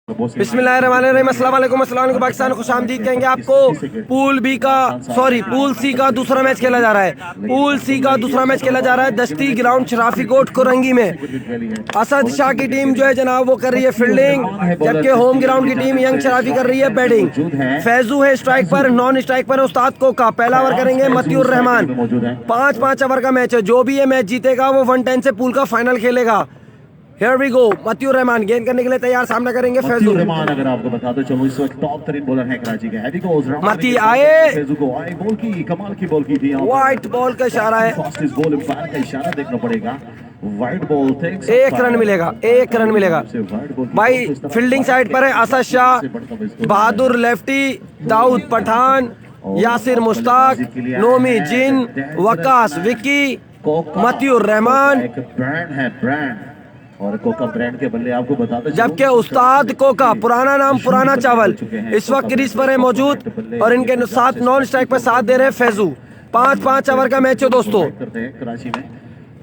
बिस्मिल्लाहिर्रहमानिर्रहीम, अस्सलाम वालेकुम, अस्सलाम वालेकुम पाकिस्तान, खुशामदीद कहेंगे आपको। पूल सी का दूसरा मैच खेला जा रहा है। पूल सी का दूसरा मैच खेला जा रहा है दस्ती ग्राउंड शराफी कोट कोरंगी में। असद शाह की टीम जो है जनाब वो कर रही है फील्डिंग, जबकि होम ग्राउंड की टीम यंग शराफी कर रही है बैटिंग। फैजू है स्ट्राइक पर, नॉन स्ट्राइक पर उस्ताद कोका। पहला ओवर करेंगे मतियुर रहमान। 5-5 ओवर का मैच है, जो भी ये मैच जीतेगा वो 110 से पूल का फाइनल खेलेगा। Here we go, मतियुर रहमान गेंद करने के लिए तैयार, सामना करेंगे फैजू रहमान। अगर आपको बता दो, चलो इस वक्त टॉप 3 बॉलर हैं कराची के। हैवी गोज मती आए, फैजू को आए, बॉल की कमाल की बॉल की थी। व्हाइट बॉल का इशारा है, फास्टेस्ट बॉल एम्पायर का इशारा देखना पड़ेगा। वाइट बॉल थे, 1 रन मिलेगा, 1 रन मिलेगा भाई। फील्डिंग साइड पर है असद शाह, बहादुर लेफ्टी, दाऊद पठान, यासिर मुश्ताक, नोमी जिन, वकास विकी, मतियुर रहमान। ब्रांड है, ब्रांड और कोका ब्रांड के बल्ले आपको बताते, जबकि उस्ताद कोका, पुराना नाम पुराना चावल, इस वक्त क्रीज पर है मौजूद और इनके साथ नॉन स्ट्राइक पर साथ दे रहे हैं फैजू। 5-5 ओवर का मैच है दोस्तों। करते हैं कराची में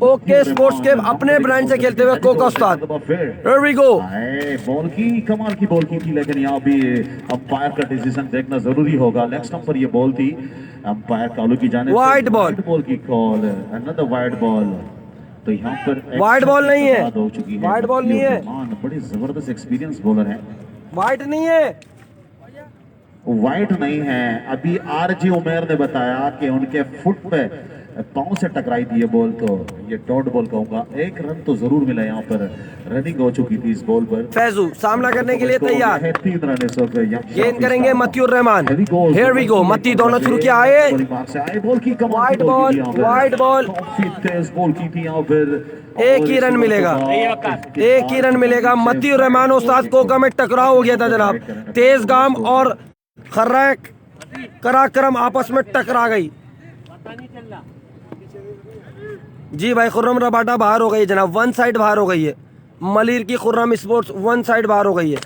ओके स्पोर्ट्स के अपने ब्रांड से खेलते हुए Coca Ustad. Here we go। Ball की कमाल की बॉल की थी, लेकिन यहाँ भी अंपायर का डिसीजन देखना जरूरी होगा। लेग स्टंप पर ये बॉल थी, अंपायर कालू की जाने वाइड बॉल की कॉल, अनदर वाइड बॉल। तो यहाँ पर वाइड बॉल नहीं है, हो चुकी है। वाइड बॉल नहीं है, बड़ी जबरदस्त एक्सपीरियंस बॉलर है। वाइड नहीं है, वाइड नहीं है। अभी आरजी उमेर ने बताया कि उनके फुट पे पांव से टकराई थी ये बॉल, तो ये डॉट बॉल कहूंगा। 1 रन तो जरूर मिला, यहाँ पर रनिंग हो चुकी थी इस बॉल पर। फैजू सामना करने के लिए तैयार, 3 रन इस वक्त गेंद करेंगे मतियुर रहमान। Here we go, मत्ती दोनों शुरू किया आए, बॉल की वाइड बॉल, वाइड बॉल, तेज बॉल की थी यहाँ पर। 1 ही रन मिलेगा, 1 ही रन मिलेगा। मतियुर रहमान उस्ताद कोका में टकराव हो गया था जनाब। तेज गाम और खर्रैक कराक्रम आपस में टकरा गई जी भाई। खुर्रम रबाटा बाहर हो गई है जनाब, 1 साइड बाहर हो गई है। मलिर की खुर्रम स्पोर्ट्स 1 साइड बाहर हो गई है।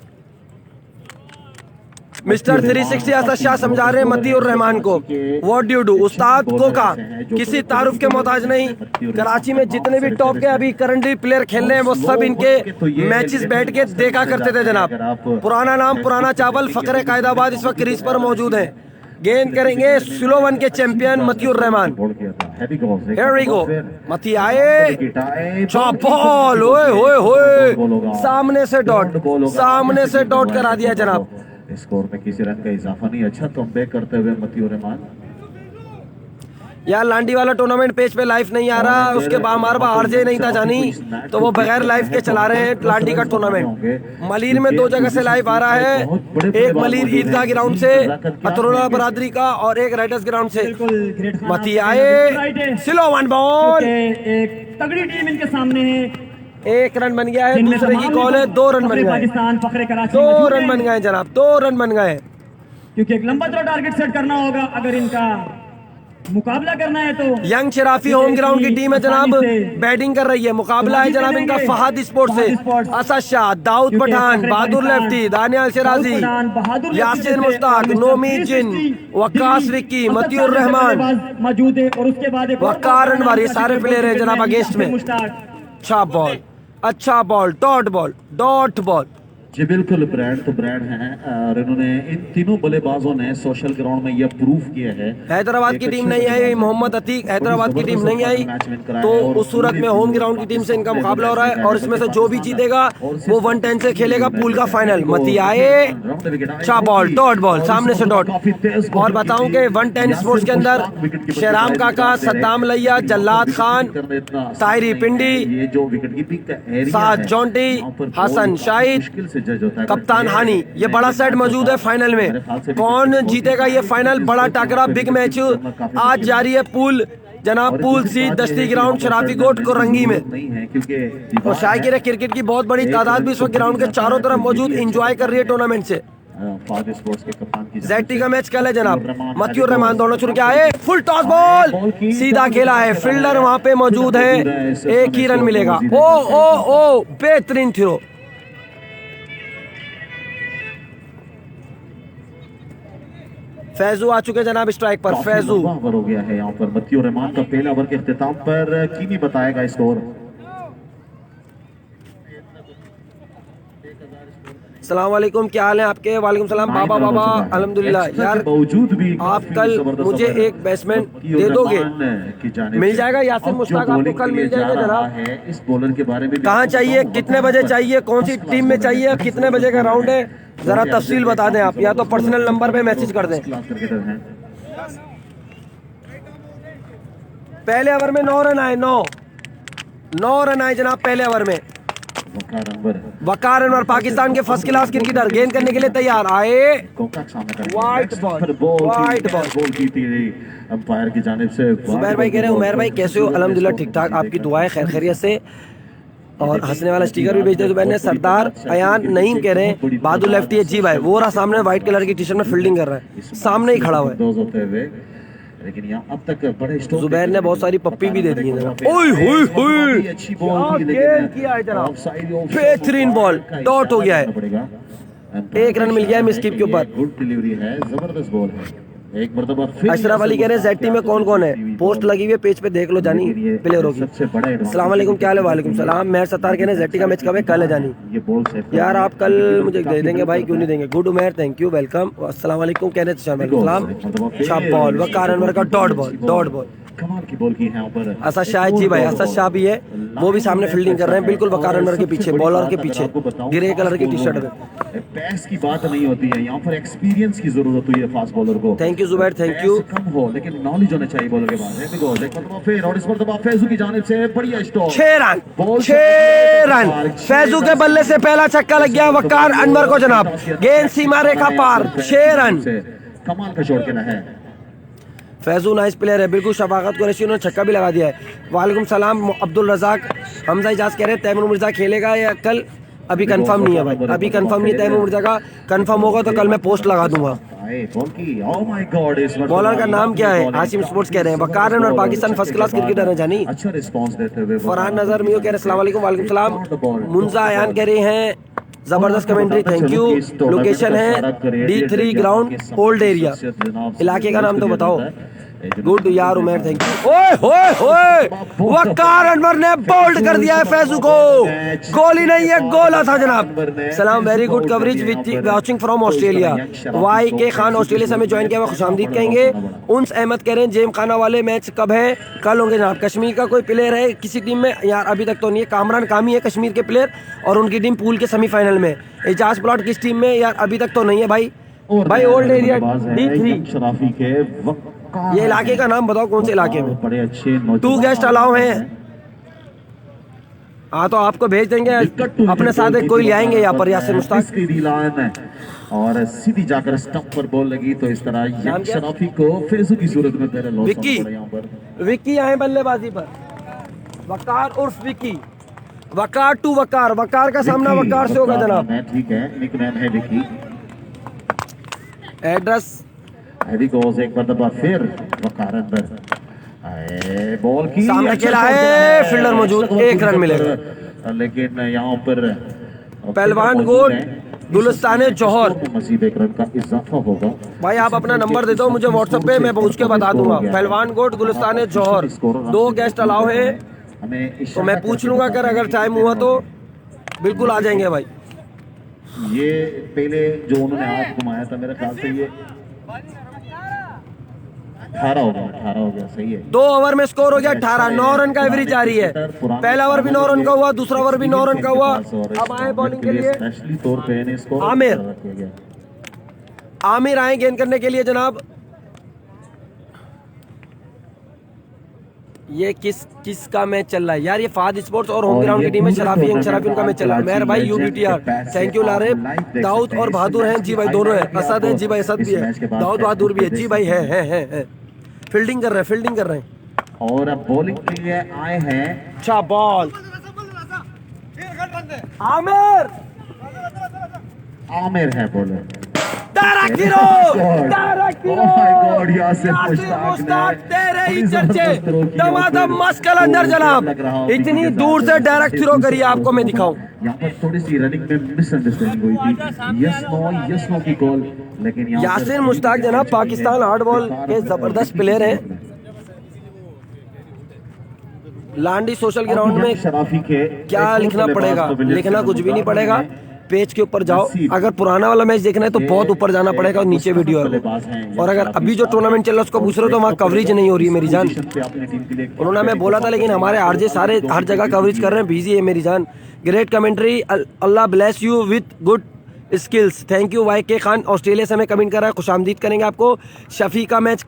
मिस्टर 360 असद शाह समझा रहे हैं मतियुर रहमान को, what do you do. Ustad Coca किसी तारुफ के मोहताज नहीं। कराची में जितने भी टॉप के अभी करंटली प्लेयर खेल रहे हैं वो सब इनके मैचेस बैठ के देखा करते थे जनाब। पुराना नाम पुराना चावल, फकरे कायदाबाद इस वक्त क्रीज पर मौजूद है। गेंद करेंगे स्लो वन के champion Matiur Rahman. Here we go, मती आए, चॉप बॉल, ओए होए होए, सामने से डॉट, सामने से डॉट करा दिया जनाब। स्कोर में किसी रन का इजाफा नहीं। अच्छा कमबैक करते हुए मतियुर रहमान। यार लांडी वाला टूर्नामेंट पेज पे लाइव नहीं आ रहा, उसके बाद हमारे पास आरजे नहीं था जानी, तो वो बगैर लाइव के चला रहे हैं लांडी का टूर्नामेंट। मलिर में 2 जगह से लाइव आ रहा है, एक मलिर ईदगाह ग्राउंड से अतरोला बरादरी का और एक राइडर्स ग्राउंड से। मती आए, स्लो वन बॉल, एक तगड़ी टीम इनके सामने है। 1 रन बन गया है, दूसरे की कॉल है, 2 रन बन गए, 2 रन बन गए जनाब, 2 रन बन गए। क्योंकि एक लंबा थ्रो टारगेट सेट करना होगा अगर इनका मुकाबला करना है तो। यंग शराफी होम ग्राउंड की टीम है जनाब, बैटिंग कर रही है। मुकाबला है जनाब इनका फहद स्पोर्ट्स से, असद शाह, दाऊद पठान, बहादुर लेफ्टी, दानियाल शराजी, यासिर मुश्ताक, नोमी जिन, वकास विक्की, मतियुर रहमान मौजूद है। और उसके बाद वकार अनवर, ये सारे प्लेयर है जनाब अगेंस्ट में। अच्छा बॉल, अच्छा ball, dot ball, dot ball. जी बिल्कुल, ब्रांड तो ब्रांड है और इन्होंने इन तीनों बल्लेबाजों ने सोशल ग्राउंड में यह प्रूफ किया है। हैदराबाद की टीम नहीं आई, मोहम्मद अतीक हैदराबाद की टीम नहीं आई, तो उस सूरत में होम ग्राउंड की टीम से इनका मुकाबला हो रहा है और इसमें से जो भी जीतेगा वो 110 से खेलेगा पूल का फाइनल। मती आए, अच्छा बॉल, डॉट बॉल, सामने से डॉट। और बताऊं कि 110 स्पोर्ट्स के अंदर शहराम काका, सद्दाम लैया, जल्लाद खान, ताहिरी पिंडी, साद जॉन्टी, हसन शाहिद, कप्तान हानी, ये बड़ा सेट मौजूद है फाइनल में। कौन जीतेगा ये फाइनल, बड़ा टाकरा, बिग मैच आज जारी है। पूल जनाब, पूल सी दस्ती ग्राउंड शराफी कोट कोरंगी में। और शायकीर क्रिकेट की बहुत बड़ी तादाद भी इस वक्त ग्राउंड के चारों तरफ मौजूद एंजॉय कर रही है टूर्नामेंट से। जेटी का मैच कल है जनाब। मतियुर रहमान दोनों शुरू किया है, फुल टॉस बॉल, सीधा खेला है, फील्डर वहां पे मौजूद है, 1 ही रन मिलेगा। ओ ओ ओ, बेहतरीन थ्रो। फैजू आ चुके जनाब स्ट्राइक पर। फैजू हो गया है यहाँ पर। मतियुर रहमान का पहला ओवर के इख्तिताम पर कीनी बताएगा स्कोर। अस्सलाम वालेकुम, क्या हाल है आपके? वालेकुम सलाम बाबा बाबा, अल्हम्दुलिल्लाह। यार बावजूद भी आप कल मुझे एक बैट्समैन दे दोगे? मिल जाएगा यासिर मुश्ताक, आपको कल मिल जाएगा जनाब। इस बॉलर के बारे में कहाँ चाहिए, कितने बजे चाहिए, कौन सी टीम में चाहिए, कितने बजे का राउंड है, जरा तफसील बता दें आप, या तो पर्सनल नंबर पे मैसेज कर दें। पहले ओवर में 9 रन आए, 9 रन आए जनाब पहले ओवर में। वकार अनवर पाकिस्तान के फर्स्ट क्लास क्रिकेटर गेंद करने के लिए तैयार आए। वाइट बॉल की थी अंपायर की जानिब से। जुबैर भाई कह रहे हैं उमैर भाई कैसे हो? अल्हम्दुलिल्लाह ठीक ठाक, आपकी दुआएं खैर खैरियत से। और हंसने वाला स्टिकर भी भेजते जुबैर ने। सरदार अयान नईम कह रहे हैं बहादुर लेफ्टी है। जी भाई वो रहा सामने व्हाइट कलर की टी शर्ट में फील्डिंग कर रहा है, सामने ही खड़ा हुआ है। लेकिन यहाँ अब तक बड़े जुबैर ने बहुत सारी पप्पी भी दे दी है। ओए होए होए, अच्छी बॉल किया है जनाब, बेहतरीन बॉल, डॉट हो गया है, 1 रन मिल गया है मिसकीप के ऊपर। गुड डिलीवरी है, जबरदस्त बॉल है। एक मरतबा फिर अशरफ अली कह रहे हैं जेटी में कौन कौन है, पोस्ट लगी हुई है पेज पे देख लो जानी प्लेयरों की। अस्सलाम वालेकुम, क्या हाल है? वालेकुम सलाम। मेहर सत्तार कह रहे हैं जेटी का मैच कब है? कल है जानी। ये बॉल से यार आप कल मुझे दे देंगे भाई, क्यों नहीं देंगे। Good Umer, thank you, welcome. अस्सलाम वालेकुम कह रहे हैं शाह बॉल, वकार अनवर का डॉट बॉल कमाल की बॉल की है ऊपर। असद शाह, जी भाई असद शाह भी है, वो भी सामने फील्डिंग कर रहे हैं बिल्कुल वकार अनवर के पीछे, बॉलर के पीछे, ग्रे कलर की टी शर्ट में। पैस की बात नहीं होती है, यहाँ पर एक्सपीरियंस की जरूरत हुई है फास्ट बॉलर को। Thank you Zubair, thank you. कम हो लेकिन नॉलेज होना चाहिए बॉलर के पास। फिर और इस मरतबा फैजू की जानिब से बढ़िया स्टॉप, 6 रन फैजू के बल्ले से पहला छक्का लग गया वकार अनवर को जनाब, गेंद सीमा रेखा पार, 6 रन। कमाल का शॉट खेला है फैजू, नाइस प्लेयर है बिल्कुल, शफाकत कुरैशी उन्होंने छक्का भी लगा दिया है। वालेकुम सलाम अब्दुल रजाक। हमजा इजाज कह रहे हैं तैमूर मिर्जा खेलेगा या कल? अभी कंफर्म नहीं है भाई, अभी कंफर्म नहीं है तैमूर मिर्जा का। कंफर्म होगा तो कल मैं पोस्ट लगा दूंगा। बॉलर का नाम क्या है? आसिम स्पोर्ट्स कह रहे हैं Waqar Anwar Pakistan first class cricketer है जानी। अच्छा रिस्पांस देते हुए फरहान नजर मियो कह रहे हैं अस्सलाम वालेकुम। वालेकुम सलाम। मुंजा अयान कह रहे हैं जबरदस्त कमेंट्री, थैंक यू। लोकेशन है D3 ग्राउंड ओल्ड एरिया, इलाके का नाम तो बताओ। गुड यार उमेर, थैंक यू। ओए होए होए, वकार अनवर ने बोल्ड कर दिया है फैजू को, गोल ही नहीं है गोला था जनाब। सलाम, very good coverage watching from Australia. Y K Khan Australia से हमें ज्वाइन किया हुआ, खुशामदीद कहेंगे। उन्स अहमद कह रहे हैं जेम खाना वाले मैच कब है? कल होंगे जनाब। कश्मीर का कोई प्लेयर है किसी टीम में? यार अभी तक तो नहीं है, कामरान कामी है कश्मीर के प्लेयर और उनकी टीम पूल के सेमीफाइनल में। एजाज प्लॉट किस टीम में? यार अभी तक तो नहीं है भाई। भाई ओल्ड एरिया D3 शराफी के ये इलाके का नाम बताओ कौन से इलाके में? बड़े अच्छे 2 गेस्ट अलाउ हैं। हाँ तो आपको भेज देंगे, अपने साथ कोई ले आएंगे यहाँ पर यासिर मुश्ताक। और सीधी जाकर स्टंप पर बॉल लगी तो इस तरह शराफी को फैजू की सूरत में पहले लॉस विक्की, विक्की आए बल्लेबाजी पर, वकार उर्फ विक्की, वकार टू वकार, वकार का सामना वकार से होगा जनाब। ठीक है, निकनेम है विक्की। एड्रेस हैवी गोज एक बार फिर वकार अंदर, बॉल की सामने खेला है, फील्डर मौजूद, 1 रन मिलेगा। लेकिन यहाँ पर पहलवान गोट गुलिस्तान जौहर, मजीद 1 रन का इजाफा होगा। भाई आप अपना नंबर दे दो मुझे व्हाट्सएप पे, मैं पहुंच के बता दूंगा। पहलवान गोट गुलिस्तान जौहर, 2 गेस्ट अलाउ है, तो मैं पूछ लूंगा अगर टाइम हुआ तो बिल्कुल आ जाएंगे भाई। ये पहले जो उन्होंने हाथ घुमाया था मेरे ख्याल से ये 18 हो गया, सही है। 2 ओवर में स्कोर हो गया 18, 9 रन का एवरेज जारी है। पहला ओवर भी 9 रन का हुआ, दूसरा ओवर भी 9 रन का हुआ। अब आए बॉलिंग के लिए स्पेशली तौर पे इसको आमिर आए गेंद करने के लिए जनाब। ये किस का मैच चल रहा है यार? ये फाद स्पोर्ट्स और होम ग्राउंड की टीम है, शराफी उनका मैच चल रहा है। मेहर भाई UBTR, थैंक यू लारे। दाऊद और बहादुर हैं, जी भाई दोनों हैं। असद है, जी भाई असद भी है, दाऊद बहादुर भी है, जी भाई है। फील्डिंग कर रहे हैं और अब बॉलिंग के लिए आए हैं। अच्छा बॉल, आमिर है बॉलर, दमादम मस्कल अंदर जनाब, इतनी दूर से डायरेक्ट थ्रो करिए, आपको मैं दिखाऊं। यहाँ पर थोड़ी सी रनिंग में मिसअंडरस्टैंडिंग हुई थी, यस नो की कॉल, लेकिन यासिर मुश्ताक जनाब पाकिस्तान हार्ड बॉल के जबरदस्त प्लेयर हैं। लांडी सोशल ग्राउंड में शराफी के क्या लिखना पड़ेगा? लिखना कुछ भी नहीं पड़ेगा, पेज के ऊपर जाओ। अगर पुराना वाला मैच देखना है तो बहुत ऊपर जाना पड़ेगा और नीचे वीडियो है वो। और अगर अभी जो टूर्नामेंट चल रहा है उसको पूछ रहे हो तो वहाँ कवरेज नहीं हो रही है मेरी जान। उन्होंने हमें बोला था लेकिन हमारे आरजे सारे हर जगह कवरेज कर रहे हैं, बिजी है मेरी जान। ग्रेट कमेंट्री, अल्लाह bless you with good skills, thank you. Y K Khan Australia से हमें कमेंट कर रहा है, खुशामदीद करेंगे आपको। शफी का मैच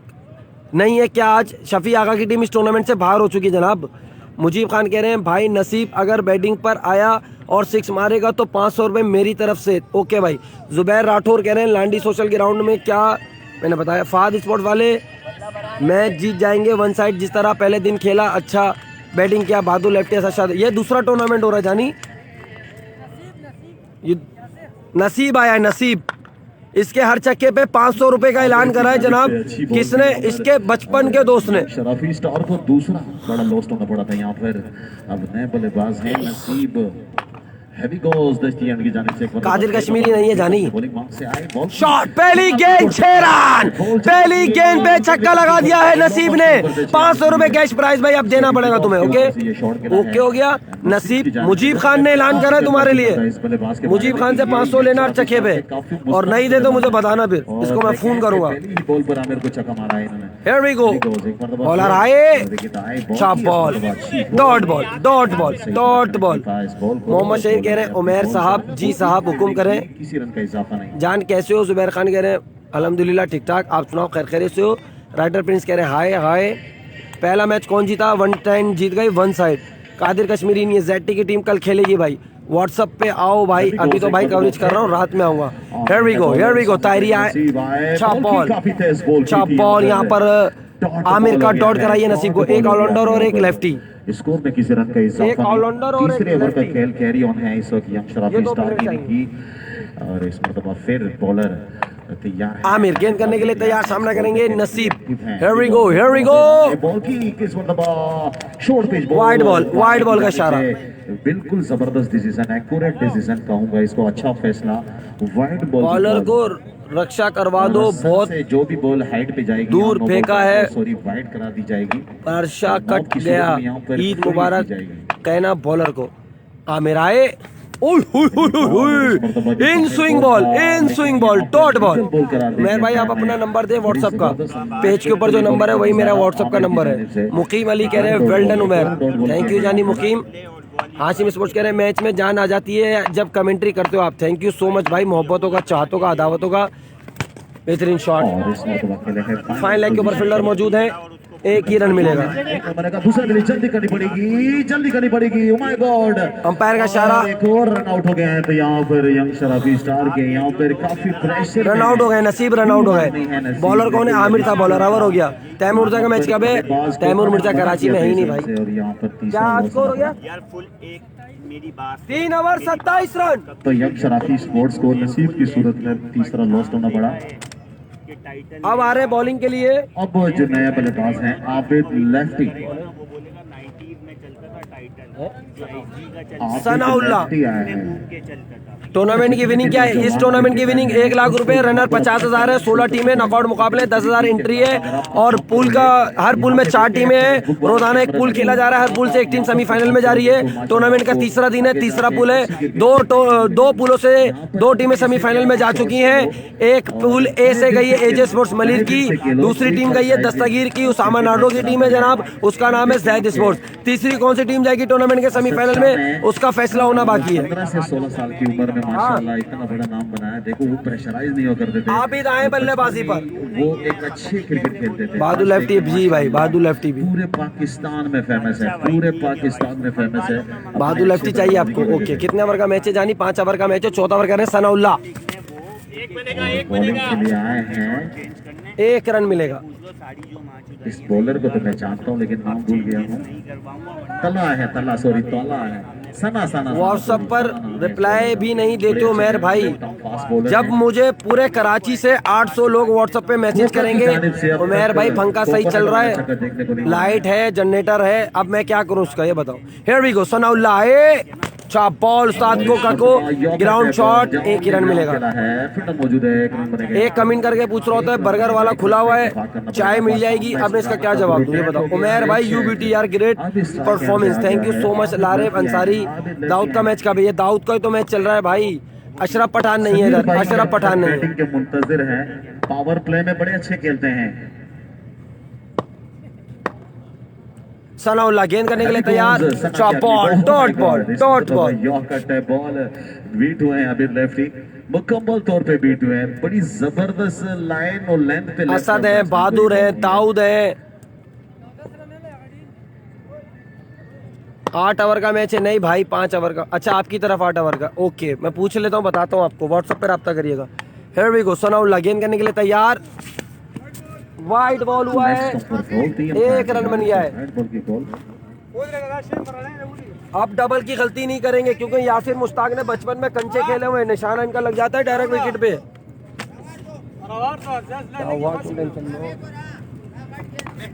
नहीं है क्या आज? शफी आगा की टीम इस टूर्नामेंट से बाहर हो चुकी है जनाब। मुजीब खान कह रहे हैं भाई नसीब अगर बैटिंग पर आया और 6 मारेगा तो 500 रुपये मेरी तरफ से। ओके भाई। जुबैर राठौर कह रहे हैं लांडी सोशल ग्राउंड में क्या मैंने बताया, फाद स्पोर्ट वाले मैच जीत जाएंगे 1 साइड, जिस तरह पहले दिन खेला अच्छा बैटिंग किया बहादुर लेफ्टी ऐसा। ये दूसरा टूर्नामेंट हो रहा है जानी, ये नसीब आया है नसीब। इसके हर चक्के पे 500 रुपए का ऐलान करा है जनाब। किसने? इसके बचपन के दोस्त ने। शराफी स्टार को दूसरा बड़ा लॉस्ट होना पड़ा था यहाँ पर। अब नए बल्लेबाज हैं नसीब। हैवी गोज दस्तियान की जानिब से कादिर कश्मीरी नहीं है जानी। बॉलिंग मार्क से आए बॉल शॉट, पहली गेंद 6 रन, पहली गेंद पे छक्का लगा दिया है नसीब ने। 500 रुपए कैश प्राइस भाई अब देना पड़ेगा तुम्हें। ओके ओके हो गया नसीब। मुजीब खान ने ऐलान करा है तुम्हारे लिए, मुजीब खान से 500 लेना चक्के पे, और नहीं दे तो मुझे बताना फिर, इसको मैं फोन करूंगा। बॉल पर आमिर को छक्का मारा है इन्होंने। Here we go, बॉलर आए, छाप ball, dot ball, dot ball, dot ball. Mohammad Shahid कह रहे हैं उमैर साहब जी साहब हुक्म करें। किसी रन का इजाफा नहीं। जान कैसे हो? जुबैर खान कह रहे हैं अल्हम्दुलिल्लाह ठीक ठाक, आप सुनाओ खैर खैरियत से हो? राइटर प्रिंस कह रहे हैं हाय हाय। पहला मैच कौन जीता? 110 जीत गई 1 साइड। कादिर कश्मीरी नहीं है, जेटी की टीम कल खेलेगी भाई। व्हाट्सएप पे आओ भाई, अभी तो भाई कवरेज कर रहा हूँ, रात में आऊंगा। Here we go, तायरी आए, छाप बॉल यहाँ पर आमिर का डॉट कराइए नसीब को। एक ऑलराउंडर और एक लेफ्टी। स्कोर में किसी रन का इजाफा एक ऑलराउंडर और एक तीसरे ओवर का लेफ्टी। खेल कैरी ऑन है इस वक्त यंग शराफी स्टार की। और इस मरतबा फिर बॉलर तैयार है। आमिर गेंद करने के लिए तैयार, सामना करेंगे नसीब। Here we go, बॉल की किस मरतबा शॉर्ट पिच वाइड बॉल का इशारा। बिल्कुल जबरदस्त डिसीजन, एक्यूरेट डिसीजन कहूंगा इसको, अच्छा फैसला। वाइड बॉल बॉलर को रक्षा करवा दो, बहुत जो भी बॉल हाइट पे जाएगी दूर फेंका है, सॉरी वाइड करा दी जाएगी। वर्षा कट गया। ईद मुबारक कहना बॉलर को। आमिर आए, in swing ball, dot ball. Mehar भाई आप अपना नंबर दे व्हाट्सएप का, पेज के ऊपर जो नंबर है वही मेरा व्हाट्सएप का नंबर है। मुकीम अली कह रहे हैं well done Umair, thank you जानी मुकीम। हाशिम स्पोर्ट्स कह रहे हैं मैच में जान आ जाती है जब कमेंट्री करते हो आप, थैंक यू सो मच भाई। मोहब्बतों का, चाहतों का, अदावतों का बेहतरीन शॉट। फाइन लेग के ऊपर फील्डर मौजूद है, एक ही रन मिलेगा। दूसरा गिली जल्दी करनी पड़ेगी। ओह माय गॉड, अंपायर का इशारा। एक और रन आउट हो गए हैं तो यहाँ पर यंग शराफी स्टार के यहाँ पर काफी प्रेशर। रन आउट हो गए नसीब, रन आउट हो गए। बॉलर कौन है? आमिर था, बॉलर ओवर हो गया। तैमूर मिर्जा का मैच कब है? तैमूर मिर्जा कराची में है ही नहीं भाई। और यहाँ पर क्या स्कोर हो गया? 3 ओवर 27 रन। तो यंग शराफी स्पोर्ट्स को नसीब की सूरत में तीसरा लॉस्ट होना पड़ा। अब आ रहे हैं बॉलिंग के लिए। अब जो नया बल्लेबाज हैं आबिद लेफ्टी, सनाउल्लाह। आए हैं। टूर्नामेंट की विनिंग क्या है? इस टूर्नामेंट की विनिंग 1 लाख रुपए, रनर 50,000 है, 16 टीमें, नॉकआउट मुकाबले 10,000 एंट्री है, और पूल का हर पूल में 4 टीमें हैं। रोजाना एक पूल खेला जा रहा है, हर पूल से एक टीम सेमीफाइनल में जा रही है। टूर्नामेंट का तीसरा दिन है, तीसरा पूल है। दो पूलों से 2 टीमें सेमीफाइनल में जा चुकी हैं। एक पूल ए से गई है एजे स्पोर्ट्स मलिर की, दूसरी टीम गई है दस्तगीर की, उसामा नाडो की टीम है जनाब, उसका नाम है जैद स्पोर्ट्स। तीसरी कौन सी टीम जाएगी टूर्नामेंट के सेमीफाइनल में, उसका फैसला होना बाकी है। 15 से 16 साल की उम्र में माशाल्लाह इतना बड़ा नाम बनाया। देखो वो प्रेशराइज नहीं हो करते थे, आप ही आए बल्लेबाजी पर, वो एक अच्छे क्रिकेट खेलते थे। बहादुर लेफ्टी जी भाई, बहादुर लेफ्टी भी पूरे पाकिस्तान में फेमस है, पूरे पाकिस्तान में फेमस है। बहादुर लेफ्टी चाहिए आपको। ओके, कितने ओवर का मैच है जानी? 5 ओवर का मैच है, 14 ओवर कर रहे हैं सनाउल्लाह। बॉलिंग के लिए आए हैं, 1 रन मिलेगा। इस बॉलर को तो मैं जानता हूँ लेकिन नाम भूल गया हूँ। तला है सना व्हाट्सएप पर रिप्लाई भी नहीं देते हो मेहर भाई। जब मुझे पूरे कराची से 800 लोग व्हाट्सएप पे मैसेज करेंगे उमैर भाई पंखा सही चल रहा है, लाइट है, जनरेटर है, अब मैं क्या करूं उसका ये बताओ। हियर वी गो, सनाउल्लाह है, छाप बॉल उस्ताद को काको, ग्राउंड शॉट, 1 ही रन मिलेगा। एक कमेंट करके पूछ रहा होता है बर्गर वाला खुला हुआ है, चाय मिल जाएगी, अब मैं इसका क्या जवाब दूं ये बताओ। उमैर भाई यूबीटी यार great performance, thank you so much. Lareb Ansari, Dawood का मैच कब है? ये दाऊद का ही तो मैच चल रहा है भाई, अशरफ पठान नहीं है इधर, अशरफ पठान नहीं है। बैटिंग के मुंतजिर हैं, पावर प्ले में बड़े अच्छे खेलते हैं। सनाउल्लाह गेंद करने के लिए तैयार, chop ball, dot ball, dot ball. Yorker type ball beat हुए हैं अभी लेफ्टी, मुकम्मल तौर पे बीट हुए हैं। बड़ी जबरदस्त लाइन और लेंथ पे असद है, बहादुर है, दाऊद है। 8 ओवर का मैच है। नहीं भाई 5 ओवर का। अच्छा आपकी तरफ 8 ओवर का। ओके मैं पूछ लेता हूँ, बताता हूँ आपको, व्हाट्सएप पे रब्ता करिएगा। हियर वी गो, सनाउल्लाह गेंद करने के लिए तैयार, वाइड बॉल हुआ है, 1 रन बन गया है। अब डबल की गलती नहीं करेंगे क्योंकि यासिर मुश्ताक ने बचपन में कंचे खेले हुए, निशाना इनका लग जाता है डायरेक्ट विकेट पे।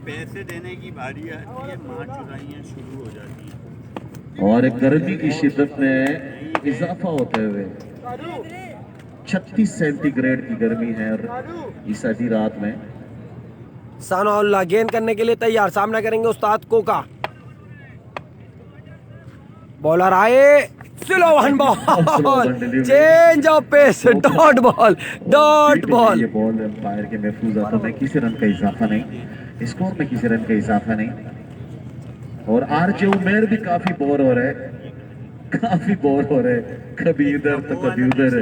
पैसे देने की बारी आती है, मार चुराइयां शुरू हो जाती हैं और गर्मी की शिद्दत में इजाफा होते हुए 36 सेंटीग्रेड की गर्मी है इस आधी रात में। सनाउल्लाह गेंद करने के लिए तैयार, सामना करेंगे उस्ताद कोका। बॉलर आए, slow one ball, change of pace, dot ball, dot ball. ये बॉल एम्पायर के महफूज हाथों में, किसी रन का इजाफा नहीं, स्कोर में किसी रन का इजाफा नहीं। और आरजे उमेर भी काफी बोर हो रहे हैं, काफी बोर हो रहे हैं, कभी इधर तो कभी उधर।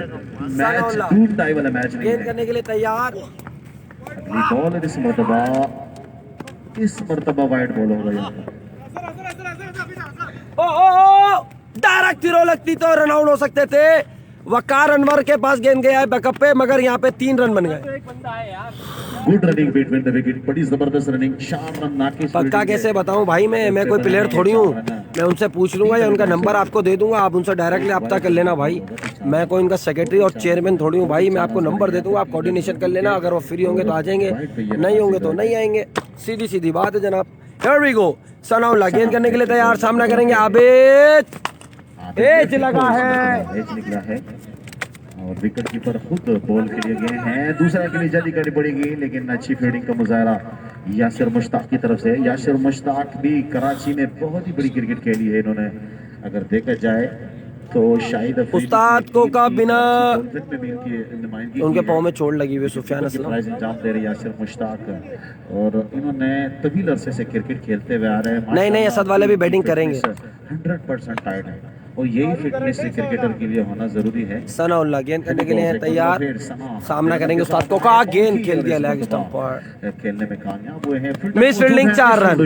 मैच टू टाई वाला मैच नहीं गेंद है। करने के लिए तैयार, अगली बॉल इस मर्तबा वाइड बॉल होगा यहाँ पर। ओ डायरेक्ट थ्रो लगती तो रन आउट हो सकते थे। वकार अनवर के पास गेंद गया है बैकअप पे, मगर यहाँ पे 3 रन बन गए। Good running between the wicket, बड़ी जबरदस्त रनिंग, 4 रन नाके। पक्का कैसे बताऊं भाई, मैं कोई प्लेयर थोड़ी हूँ, मैं उनसे पूछ लूंगा या उनका नंबर आपको दे दूंगा, आप उनसे डायरेक्टली रब्ता कर लेना भाई। मैं कोई उनका सेक्रेटरी और चेयरमैन थोड़ी हूँ भाई, मैं आपको नंबर दे दूंगा, आप कोऑर्डिनेशन कर लेना। अगर वो फ्री होंगे तो आ जाएंगे, नहीं होंगे तो नहीं आएंगे, सीधी सीधी बात है जनाब। हियर वी गो, सनाउल्लाह गेंद करने के लिए तैयार, सामना करेंगे आबिद। एज लगा है, एज निकला है और विकेट कीपर खुद बॉल के लिए गए हैं। दूसरा के लिए जल्दी करनी पड़ेगी, लेकिन अच्छी फील्डिंग का मुजाहरा यासिर मुश्ताक की तरफ से। यासिर मुश्ताक भी कराची में बहुत ही बड़ी क्रिकेट खेली है इन्होंने, अगर देखा जाए तो शायद उस्ताद को का बिना नुमाइंदगी उनके पाँव में चोट लगी हुई, सुफियान असलम प्राइज इंजाम दे रहे यासिर मुश्ताक, और इन्होंने तवील अरसे से क्रिकेट खेलते हुए आ रहे हैं। नहीं असद वाले भी बैटिंग करेंगे, 100% टाइट है और यही फिटनेस क्रिकेटर के लिए होना जरूरी है। सनाउल्लाह गेंद करने के लिए है तैयार, सामना करेंगे उस्ताद को का, गेंद खेल दिया लेग स्टंप पर, खेलने में कामयाब हुए हैं। Miss fielding 4 run,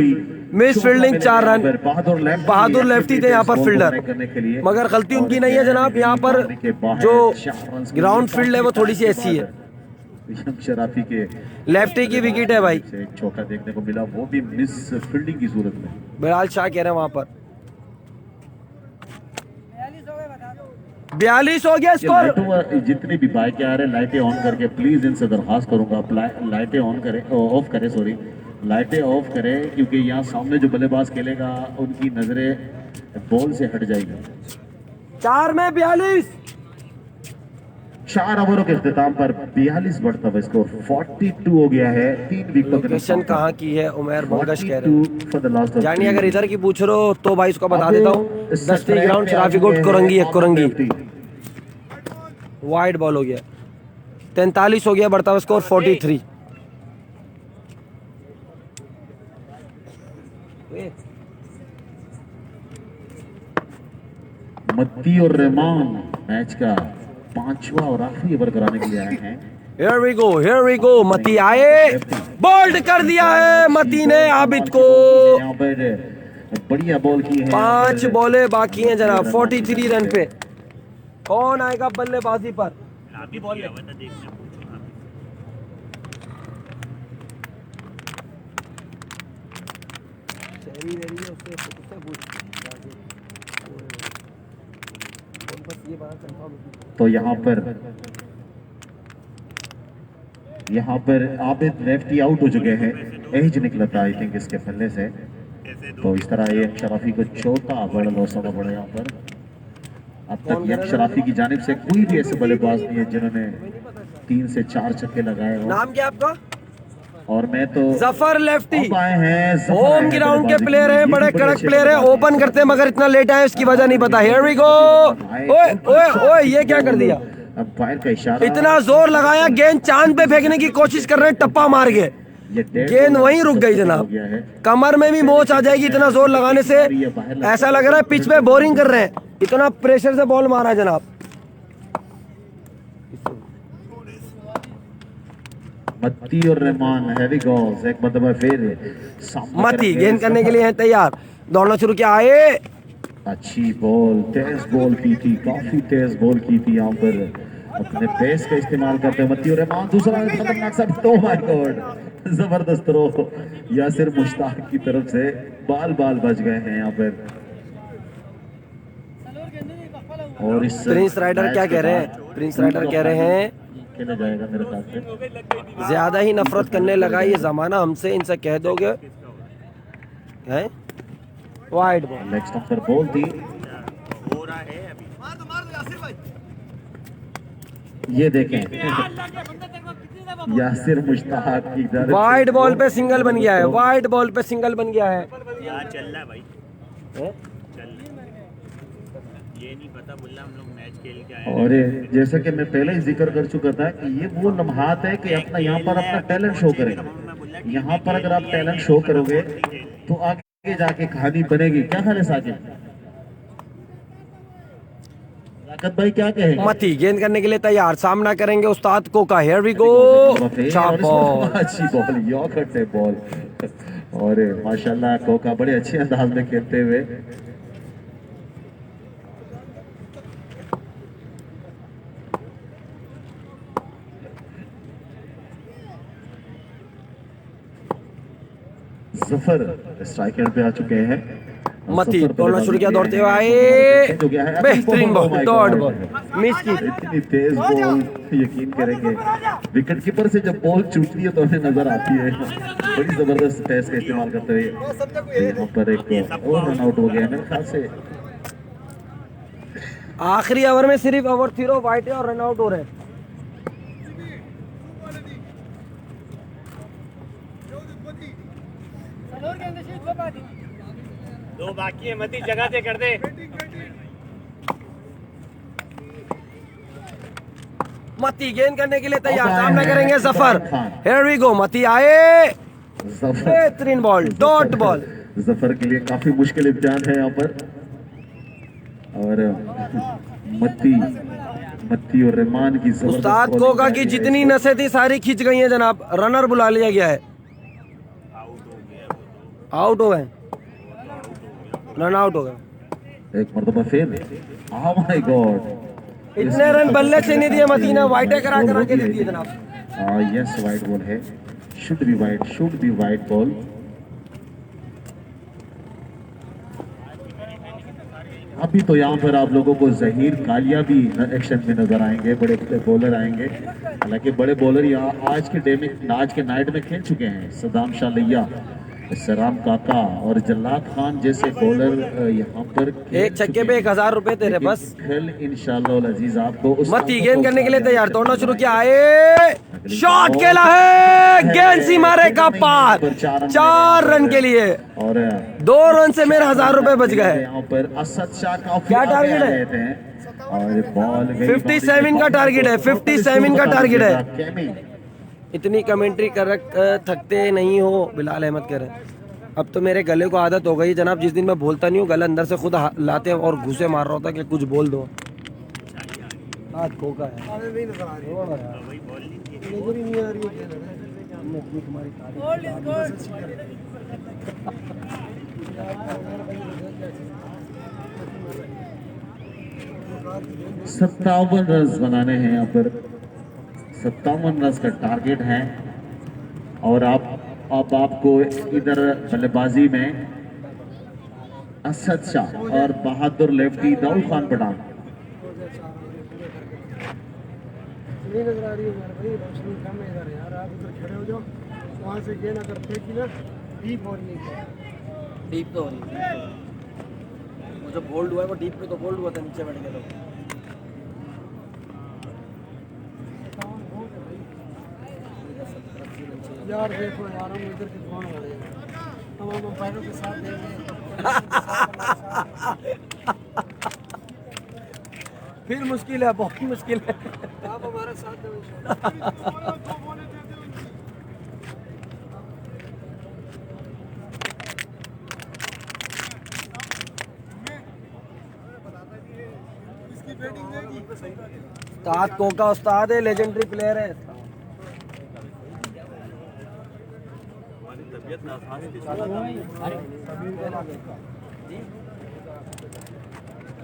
miss fielding 4 run. बहादुर लेफ्टी थे यहाँ पर फील्डर, मगर गलती उनकी नहीं है जनाब। यहाँ पर जो ग्राउंड फील्ड है वो थोड़ी सी ऐसी है, शराफी के लेफ्टी की विकेट है भाई। एक चौका देखने को मिला, वो भी मिस फील्डिंग की सूरत में। बिलाल शाह कह रहे हैं वहां पर 42 हो गया स्कोर। जितनी भी बाइकें आ रहे हैं लाइटें ऑन करके प्लीज इनसे दरखास्त करूंगा, लाइटें ऑन करें, ऑफ करें, सॉरी लाइटें ऑफ करें, क्योंकि यहाँ सामने जो बल्लेबाज खेलेगा उनकी नजरें बॉल से हट जाएगी। 4 में 42, 4 ओवरों के इख्तिताम पर 42 बढ़ता हुआ स्कोर 42 हो गया है। 3 विकेट। लोकेशन कहाँ की है उमर बंगश कह रहे हैं, 42 जानी अगर इधर की पूछ रहे हो तो भाई इसको बता देता हूँ, दस्ती ग्राउंड शराफी कोट कुरंगी है, कुरंगी। वाइड बॉल हो गया, 43 हो गया, बढ़ता हुआ स्कोर 43। मत्ती और रहमान मैच का 5वां और आखिरी ओवर कराने के लिए आए हैं। Here we go, here we go, मती आए, बोल्ड कर दिया है मती ने आबिद को। यहाँ पर बढ़िया बॉल की है, 5 बॉलें बाकी हैं जनाब, 43 रन पे। कौन आएगा बल्लेबाजी पर? अभी बॉल देखने तो यहाँ पर आबिद लेफ्टी आउट हो चुके हैं, एज निकला था आई थिंक इसके फल्ले से। तो इस तरह ये शराफी को चौथा बड़ा लॉस होना पड़ा यहाँ पर। अब तक यम शराफी की जानिब से कोई भी ऐसे बल्लेबाज नहीं है जिन्होंने 3 से 4 छक्के लगाए हो। नाम क्या आपका? और मैं तो जफर लेफ्टी अब आए हैं जफर होम आए ग्राउंड के बल्लेबाजी प्लेयर की। है, ये बड़े भी कड़क अच्छे प्लेयर है, बल्लेबाज ओपन करते हैं मगर इतना लेट आए इसकी वजह नहीं पता। Here we go. ओए ओए ओए, ये क्या कर दिया? अंपायर का इशारा। इतना जोर लगाया, गेंद चांद पे फेंकने की कोशिश कर रहे हैं, टप्पा मार के ये डेड गेंद बॉल वहीं रुक गई हो जनाब। गया है। कमर में भी मोच आ जाएगी इतना जोर लगाने से। ऐसा लग रहा है पिच पे बोरिंग कर रहे हैं, इतना प्रेशर से बॉल मारा है जनाब। मत्ती और रहमान हैवी गॉल्स एक मरतबा फिर सामने मती करेंगे। गेंद करने के लिए हैं तैयार, दौड़ना शुरू किया। आए अच्छी बॉल, तेज बॉल की थी, काफी तेज बॉल की थी। यहाँ पर अपने पेस का इस्तेमाल करते हैं मत्ती और रहमान। दूसरा खतरनाक सा, ओह माय गॉड, जबरदस्त थ्रो यासिर मुश्ताक की तरफ से। बाल बाल बच गए हैं यहाँ पर। और इस प्रिंस राइडर क्या कह रहे हैं? प्रिंस राइडर कह रहे हैं खेला जाएगा मेरे ख्याल से। ज्यादा ही नफरत करने लगा ये जमाना हमसे, इनसे कह दोगे हैं? वाइड बॉल, लेग स्टंप पर बॉल थी। हो रहा है अभी। ये देखें यासिर मुश्ताक की तरफ वाइड बॉल पे सिंगल बन गया है, वाइड बॉल पे सिंगल बन गया है। यहाँ चल रहा है भाई, हैं? चल रहा है। ये नहीं पता बोला हम लोग मैच खेल के आए। और जैसा कि मैं पहले ही जिक्र कर चुका था कि ये वो लम्हात है कि अपना यहाँ पर अपना टैलेंट शो करें। यहाँ पर अगर आप टैलेंट शो करोगे तो आगे जाके कहानी बनेगी। क्या ख्याल है साकिब? साकिब भाई क्या कहें? मती गेंद करने के लिए तैयार, सामना करेंगे उस्ताद Koka. Here we go, chop ball. अच्छी बॉल, यॉर्कर बॉल। और माशाल्लाह कोका बड़े अच्छे अंदाज में खेलते हुए। जफर स्ट्राइकर पे आ चुके हैं। मती जफर दौड़ना शुरू किया, दौड़ते हुए आए, हो गया है। बेहतरीन ball, Oh my dot God। Ball miss की। इतनी तेज बॉल, यकीन करेंगे विकेट कीपर से जब बॉल छूटती है तो हमें नजर आती है। बड़ी जबरदस्त पेस का इस्तेमाल करते हुए यहाँ पर एक और रन आउट हो गया मेरे ख्याल से। आखिरी ओवर में सिर्फ ओवर थ्रो वाइट है और रन आउट हो रहे हैं। दो बाकी है, मती जगह से कर दे। मती गेंद करने के लिए तैयार, सामना करेंगे जफर। हियर वी गो, मती आए, जफर बेहतरीन बॉल, डॉट बॉल। जफर के लिए काफी मुश्किल इम्तिहान है यहाँ पर। और मत्ती और रहमान की जबरदस्त उस्ताद बॉलिंग कोका की जारी है। जितनी नसें थी सारी खींच गई हैं जनाब, रनर बुला लिया गया है। आउट हो गए, रन आउट हो गए। एक मरतबा फिर, ओह माय गॉड, इतने रन बल्ले से नहीं दिए मती ने, वाइटे करा करा के दे दिए जनाब। यस वाइड बॉल है, शुड बी वाइड बॉल। अभी तो यहाँ पर आप लोगों को जहीर कालिया भी एक्शन में नजर आएंगे, बड़े बड़े बॉलर आएंगे। हालांकि बड़े बॉलर यहाँ आज के नाइट में खेल चुके हैं। सदाम शालिया, सराम काका और जल्लाद खान जैसे बॉलर यहाँ पर एक छक्के पे 1000 रुपए तेरे बस। कल इंशाअल्लाह अजीज आपको उस मती गेंद करने के लिए तैयार, दौड़ना शुरू किया, आए, शॉट खेला है, गेंद सीमा रेखा पार, 4 रन के लिए। और 2 रन से मेरे 1000 रुपए बच गए। यहाँ पर असद शाह काफी क्या आगे टारगेट आ है? रहे थे और बॉल गई 57 का टारगेट है, 57 का टारगेट है। कैमी इतनी कमेंट्री कर थकते नहीं हो बिलाल अहमद कह रहे हैं। अब तो मेरे गले को आदत हो गई जनाब, जिस दिन मैं बोलता नहीं हूँ गला अंदर से खुद लाते हैं और घुसे मार रहा होता कि कुछ बोल दो। आज कोका है, सत्तावन रन बनाने हैं यहाँ पर, 57 रन का टारगेट है। और अब आपको इधर बल्लेबाजी में असद शाह और बहादुर लेफ्टी दाऊद खान पठान। वहाँ से गेंद अगर फेंकी ना डीप हो रही है, डीप तो हो रही है। वो जो बोल्ड हुआ है वो डीप पे तो बोल्ड हुआ था, नीचे बैठ गया तो। यार देखो यार, हम इधर के कौन वाले हैं? हम अंपायरों के साथ देंगे। फिर मुश्किल है, बहुत मुश्किल है। आप हमारे साथ दो। इसकी बैटिंग देगी। उस्ताद कोका उस्ताद है, लेजेंडरी प्लेयर है।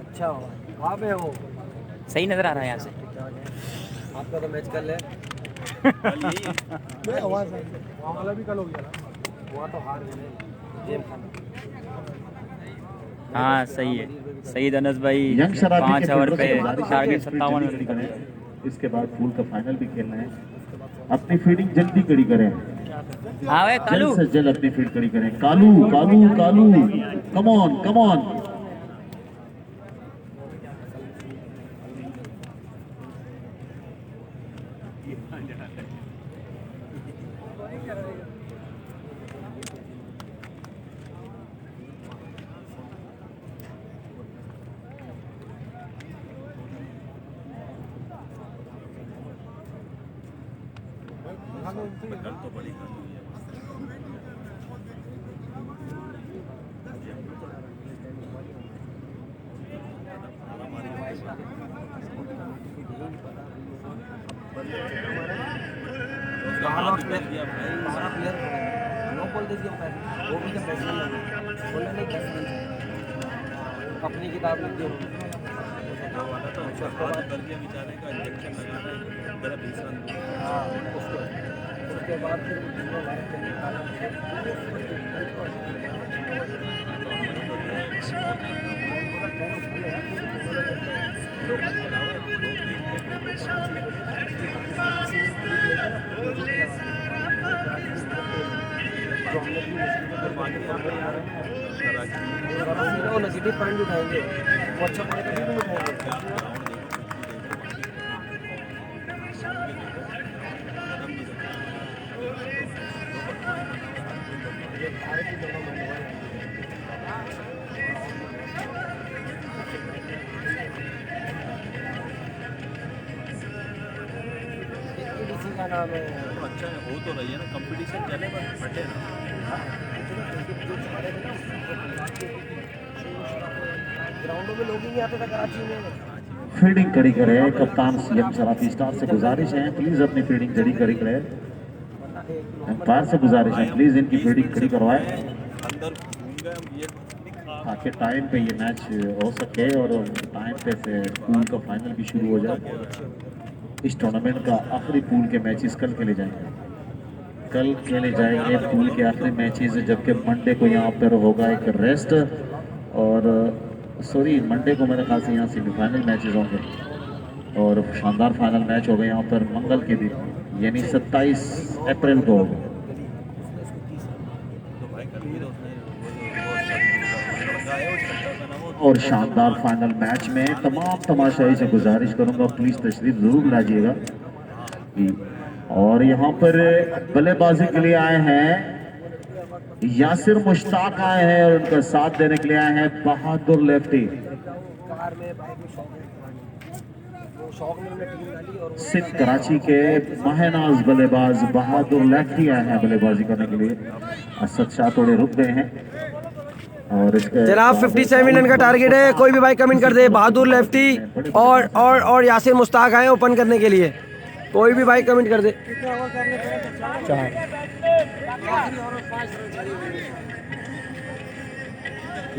अच्छा हो, कहाँ पे हो? सही नजर आ रहा है यहाँ से। आपका तो मैच कर ले। आवाज वहाँ वाला भी कल हो गया ना। वहाँ तो हार गए गेम खाना। हाँ सही है, सईद अनस भाई यंग शराबी 5 के ओवर फील्डरों पे से गुजारिश है टारगेट कि 57 जल्दी करें। इसके बाद पूल का फाइनल भी खेलना है। अपनी फील्डिंग जल्दी कड़ी करें, हाँ भाई कालू जल्द से जल्द अपनी फील्ड कड़ी करें। Kalu Kalu Kalu, come on come on. अपनी किताब लिख दो। हाँ, उसके बाद फिर नेगेटिव पॉइंट उठाएंगे, वो अच्छा पॉइंट कभी नहीं उठाएंगे। का नाम है। अच्छा हो तो रही है ना, कंपटीशन चले बस फटे ना। ग्राउंडों में लोग ही नहीं आते थे कराची में। फील्डिंग कड़ी करे। कप्तान सीएम शराफी स्टार से गुजारिश है, प्लीज अपनी फील्डिंग जल्दी कड़ी करे। अंपायर से गुजारिश है, प्लीज इनकी फील्डिंग कड़ी करवाए अंदर घूम गए हम, ये ताकि टाइम पे ये मैच हो सके और टाइम पे से पूल का फाइनल भी शुरू हो जाए। इस टूर्नामेंट का आखिरी पूल के मैचेस कल खेले जाएंगे। कल खेले जाएंगे पूल के आखिरी मैचेस, जबकि मंडे को यहाँ पर होगा एक रेस्ट। और सॉरी, मंडे को मेरे ख्याल से यहाँ सेमीफाइनल मैचेस होंगे और शानदार फाइनल मैच होगा यहाँ पर मंगल के दिन, यानी 27 अप्रैल को होगा। और शानदार फाइनल मैच में तमाम तमाशाई से गुजारिश करूंगा, प्लीज तशरीफ जरूर लाजिएगा। और यहाँ पर बल्लेबाजी के लिए आए हैं यासिर मुश्ताक, आए हैं और उनका साथ देने के लिए आए हैं बहादुर लेफ्टी। कार में भाई को शौक में उन्होंने टीम डाली और सिंध कराची के माहनाज बल्लेबाज बहादुर लेफ्टी आए हैं बल्लेबाजी करने के लिए। असद शाह थोड़े रुक गए हैं और इसके जनाब 57 रन का टारगेट है। कोई भी भाई कमेंट कर दे, बहादुर लेफ्टी और यासिर मुश्ताक आए ओपन करने के लिए। कोई भी भाई कमेंट कर दे।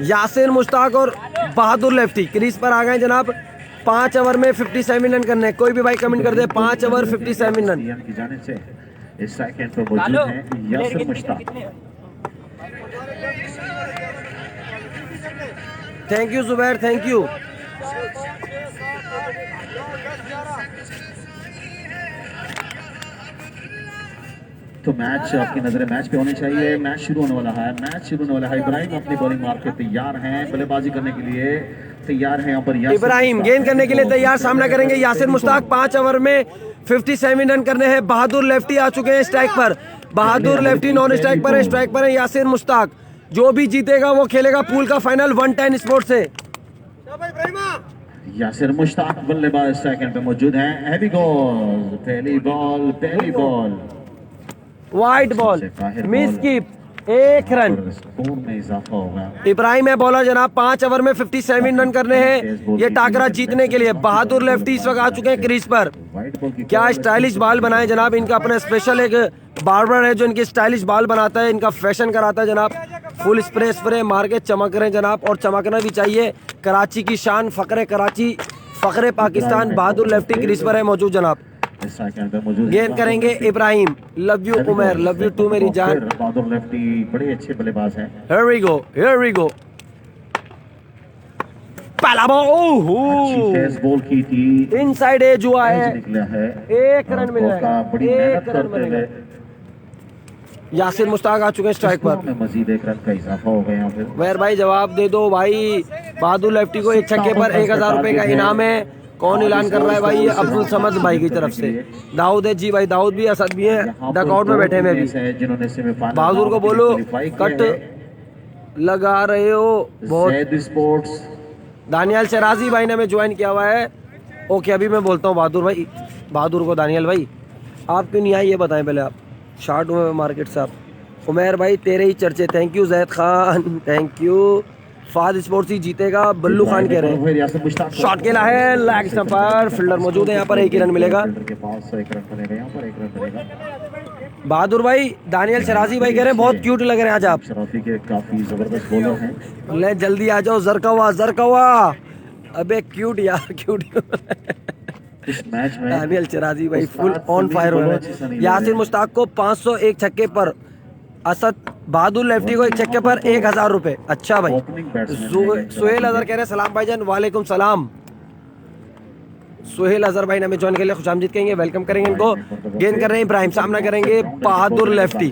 यासिर मुश्ताक और बहादुर लेफ्टी क्रीज पर आ गए जनाब। 5 ओवर में 57 रन करने। कोई भी भाई कमेंट कर दे, 5 ओवर 57 रन। की जानिब से इस सेकंड पर मौजूद हैं Yasir Mushtaq. Thank you Zubair, thank you. तो मैच आपकी नजरें मैच पे होनी चाहिए। मैच शुरू होने वाला है, मैच शुरू होने वाला है। इब्राहिम अपनी बॉलिंग मार के तैयार हैं, बल्लेबाजी करने के लिए तैयार हैं। यहाँ पर इब्राहिम गेंद करने के लिए तैयार, सामना करेंगे यासिर मुश्ताक। 5 ओवर में 57 रन करने हैं। बहादुर लेफ्टी आ चुके हैं स्ट्राइक पर। बहादुर लेफ्टी नॉन स्ट्राइक पर है, स्ट्राइक पर है यासिर मुश्ताक। जो भी जीतेगा वो खेलेगा पूल का फाइनल 110 स्पोर्ट्स से। यासिर मुश्ताक बल्लेबाज सेकंड पे मौजूद हैं। हैवी गोल, पहली ball white ball, miss keep, 1 run. Score में इजाफा होगा। इब्राहिम है बॉलर जनाब, 5 ओवर में 57 रन करने हैं ये टाकरा जीतने के लिए। बहादुर लेफ्टी इस वक्त आ चुके हैं क्रीज पर। वाइट बॉल की क्या स्टाइलिश बाल बनाए जनाब, इनका अपना स्पेशल एक बार्बर है जो इनकी स्टाइलिश बाल बनाता है, इनका फैशन कराता है जनाब। फुल स्प्रे मार के चमक रहे हैं जनाब, और चमकना भी चाहिए। कराची की शान, फखरे कराची, फखरे पाकिस्तान, बहादुर लेफ्टी क्रीज पर है मौजूद जनाब। सेकंड पे मौजूद गेंद करेंगे Ibrahim. Love you Umar, love you too मेरी जान। बहादुर लेफ्टी बड़े अच्छे बल्लेबाज हैं। Here we go. पहला बॉल, अच्छी फेस बॉल की थी, इनसाइड एज हुआ है, एज निकला है। 1 रन मिला मौका है, बड़ी 1 मेहनत रन करते मिलेगा। हुए यासिर मुश्ताक आ चुके हैं स्ट्राइक स्कोर पर। में मजीद 1 रन का इजाफा हो गया यहाँ पे। वैर भाई जवाब दे दो भाई। बहादुर लेफ्टी को एक छक्के पर 1000 रुपए का इनाम है। कौन ऐलान कर रहा है भाई? ये अब्दुल समद भाई की तरफ से। दाऊद है जी भाई, दाऊद भी, असद भी है, डकआउट में बैठे मैं भी। जिन्होंने सेमीफाइनल बहादुर को बोलो कट लगा रहे हो बहुत। स्पोर्ट्स दानियाल शराजी भाई ने हमें ज्वाइन किया हुआ है। ओके अभी मैं बोलता हूँ बहादुर भाई, बहादुर को। दानियाल भाई आप क्यों नहीं आए ये बताएं पहले आप। शार्ट हुए मार्केट से आप। उमैर भाई तेरे ही चर्चे, thank you. Zaid Khan thank you. Fahd sports ही जीतेगा, बल्लू खान कह रहे हैं। शॉट खेला है लेग स्टंप पर, फील्डर मौजूद है यहाँ पर, 1 ही रन मिलेगा। के पास 1 रन बनेगा, यहाँ पर 1 रन बनेगा। बहादुर भाई, दानियल शराजी भाई कह रहे हैं बहुत क्यूट लग रहे हैं आज आप। शराफी के काफी जबरदस्त बॉलर हैं। ले जल्दी आ जाओ जरकवा। अबे क्यूट यार, क्यूट। इस मैच में दानियल शराजी भाई फुल ऑन फायर हो रहे हैं। यासिर मुश्ताक को 501 छक्के पर, असद बहादुर लेफ्टी को 1 छक्के पर 1000 रुपए। अच्छा भाई। सोहेल अजहर कह रहे हैं सलाम भाईजान। वालेकुम सलाम। सोहेल अजहर भाई ने हमें ज्वाइन के लिए खुशामदीद कहेंगे, वेलकम करेंगे इनको। गेंद कर रहे हैं इब्राहिम, सामना करेंगे बहादुर लेफ्टी।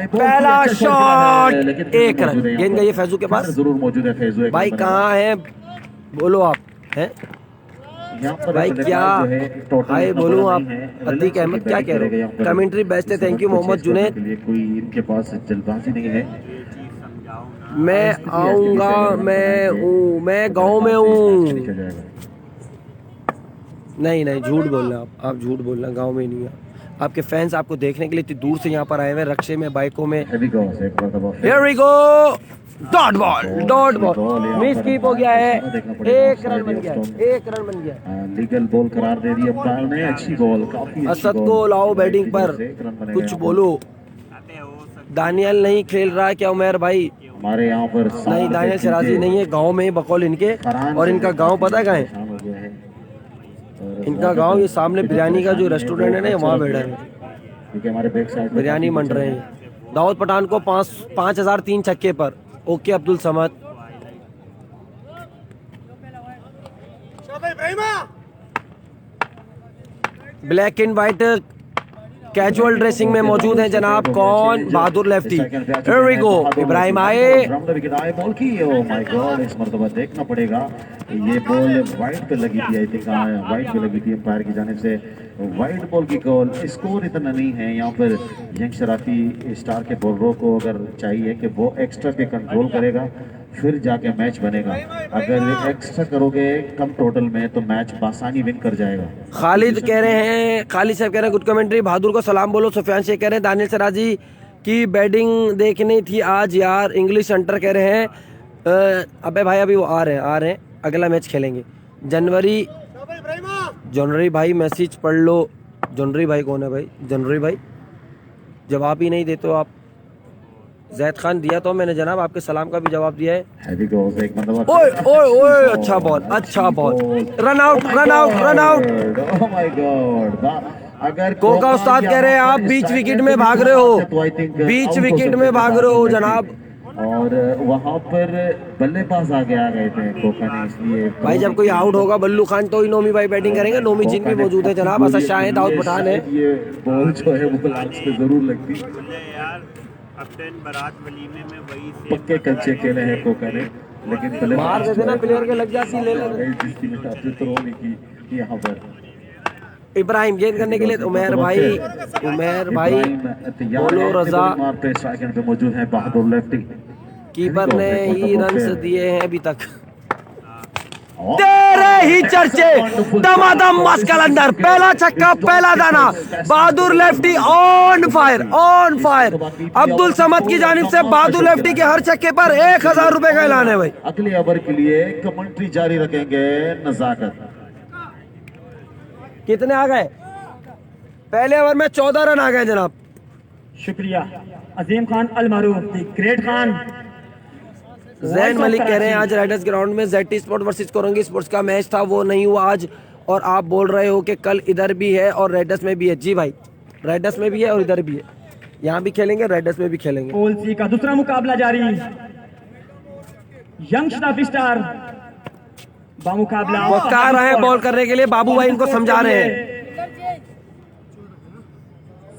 पहला शॉट, 1 रन। गेंद गई है फैजू के पास। जरूर मौजूद है फैजू भाई कहाँ है बोलो आप हैं भाई? क्या भाई बोलूं आप? अतीक अहमद क्या कह रहे हो? कमेंट्री बेस्ट है, थैंक यू। मोहम्मद जुनैद, कोई इनके पास जल्दबाजी नहीं है। मैं आऊंगा, मैं गांव में हूँ। नहीं झूठ बोलना आप झूठ बोलना, गांव में नहीं है। आपके फैंस आपको देखने के लिए इतनी दूर से यहाँ पर आए हुए, रक्शे में, बाइकों में। Here we go, dot ball miss keep हो गया है। 1 रन बन गया। लीगल बॉल करार दे दी अंपायर ने। अच्छी बॉल, काफी असद को लाओ बैटिंग पर, कुछ बोलो। दानियल नहीं खेल रहा है क्या उमैर भाई? हमारे यहाँ पर नहीं दानियल शराजी नहीं है, गांव में बकौल इनके। और इनका गांव पता है कहाँ है? इनका गांव ये सामने बिरयानी का जो रेस्टोरेंट है ना, वहाँ बैठा है, क्योंकि हमारे बैक साइड बिरयानी मंड रहे हैं। दाऊद पठान को 5003 छक्के पर। Okay Abdul Samad. Black and white casual dressing में मौजूद है जनाब। कौन? बहादुर lefty. Here we go, Ibrahim आए। बॉल की, ओह माय गॉड, इस मर्तबा देखना पड़ेगा। ये बॉल वाइड पे लगी थी, आई थिंक वाइड पे लगी थी अंपायर की जानिब से। वाइड बॉल की कॉल। स्कोर इतना नहीं है यहाँ पर। यंग शराफी स्टार के बॉलरों को अगर चाहिए कि वो एक्स्ट्रा पे कंट्रोल करेगा फिर जाके मैच बनेगा। अगर एक्स्ट्रा करोगे कम टोटल में तो मैच आसानी विन कर जाएगा। खालिद कह रहे हैं, खालिद साहब कह रहे हैं गुड कमेंट्री। बहादुर को सलाम बोलो। सुफियान शेख कह रहे हैं दानियल सराजी की बैटिंग देखनी थी आज यार। इंग्लिश हंटर कह रहे हैं अबे भाई अभी वो आ रहे हैं, अगला मैच खेलेंगे जनवरी भाई मैसेज पढ़ लो। जनवरी भाई कौन है भाई? जनवरी भाई जवाब ही नहीं देते हो आप। जैद खान दिया तो मैंने जनाब, आपके सलाम का भी जवाब दिया है। ओए अच्छा ball. Run out. Oh my God. अगर कोका उस्ताद कह रहे हैं आप बीच विकेट में भाग रहे हो, बीच विकेट में भाग रहे हो जनाब। और वहाँ पर बल्लेबाज आगे आ गए थे कोका ने, इसलिए भाई जब कोई आउट होगा बल्लू खान तो ही नोमी भाई बैटिंग करेंगे। नोमी जिन भी मौजूद है जनाब, असद शाह है, दाऊद पठान है। ये बॉल जो है वो लास्ट पे जरूर लगती। यार कैप्टन बारात वलीमे में वही से पक्के कच्चे खेले हैं कोका ने, लेकिन मार देते ना प्लेयर के लग जाती, ले लेते। जिसकी तो नहीं की यहाँ पर इब्राहिम गेंद करने के लिए उमेर भाई इब्राहिम तैयार बोलो है, रजा। बड़ी मार पे स्ट्राइक एंड पे मौजूद है बहादुर लेफ्टी। कीपर ने ही रन्स दिए हैं अभी तक। और तेरे ही चर्चे, दमादम मस्कल अंदर, पहला छक्का पहला दाना, बहादुर lefty on fire on fire. Abdul Samad की जानिब से बहादुर लेफ्टी के हर छक्के पर 1000 रुपए का ऐलान है भाई। अगले ओवर के लिए कमेंट्री जारी रखेंगे नजाकत। कितने आ गए? पहले ओवर में 14 रन आ गए जनाब। शुक्रिया अजीम खान अल मारूफ, द ग्रेट खान। जैन मलिक कह रहे हैं आज राइडर्स ग्राउंड में jetty sport versus Korangi sports का मैच था, वो नहीं हुआ आज, और आप बोल रहे हो कि कल इधर भी है और राइडर्स में भी है। जी भाई, राइडर्स में भी है और इधर भी है, यहाँ भी खेलेंगे, राइडर्स में भी खेलेंगे। पोल सी का दूसरा मुकाबला जारी। यंग शराफी स्टार बामुकाबला वो कह रहे हैं बॉल करने के लिए, बाबू भाई इनको समझा रहे हैं।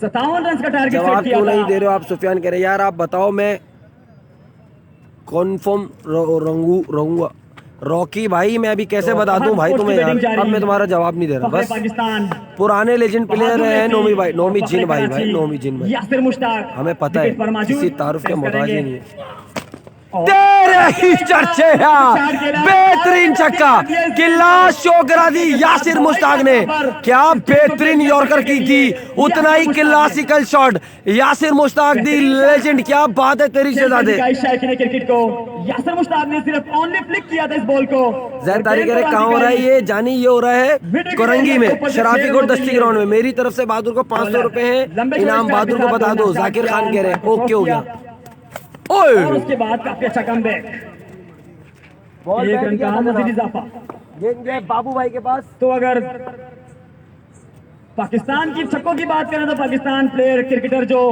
57 रन का टारगेट सेट जवाब किया क्यों नहीं था। दे रहे हो आप? सुफियान कह रहे हैं यार आप बताओ, मैं कॉन्फर्म रहूंगा। रॉकी भाई मैं अभी कैसे बता दूं भाई तुम्हें यार, अब मैं तुम्हारा जवाब नहीं दे रहा। बस पाकिस्तान पुराने लेजेंड प्लेयर हैं नोमी भाई, नोमी जिन भाई, नोमी जिन भाई, यासिर मुश्ताक हमें पता है, विकेट पर मौजूद। किसी तारुफ के पेश मोहताज ही करेंगे। नहीं है। तेरे ही चर्चे यार, बेहतरीन छक्का, किला शो करा दी यासिर मुश्ताक ने। क्या बेहतरीन यॉर्कर की थी, उतना ही classical shot Yasir Mushtaq the legend. क्या बात है तेरी शहजादे। क्रिकेट को यासिर मुश्ताक ने सिर्फ ओनली फ्लिक किया था इस बॉल को। जैद तारीख कहाँ हो रहा है ये जानी, ये हो रहा है कोरंगी में, शराफी कोट दस्ती ग्राउंड में। मेरी तरफ से बहादुर को 500 रुपए है इनाम, बहादुर को बता दो। जाकिर खान कह रहे हैं ओके हो गया। और उसके बाद काफी अच्छा कमबैक, एक रन का मजीद इजाफा। गेंद गए बाबू भाई के पास। तो अगर पाकिस्तान की छक्कों की बात करें तो पाकिस्तान प्लेयर क्रिकेटर जो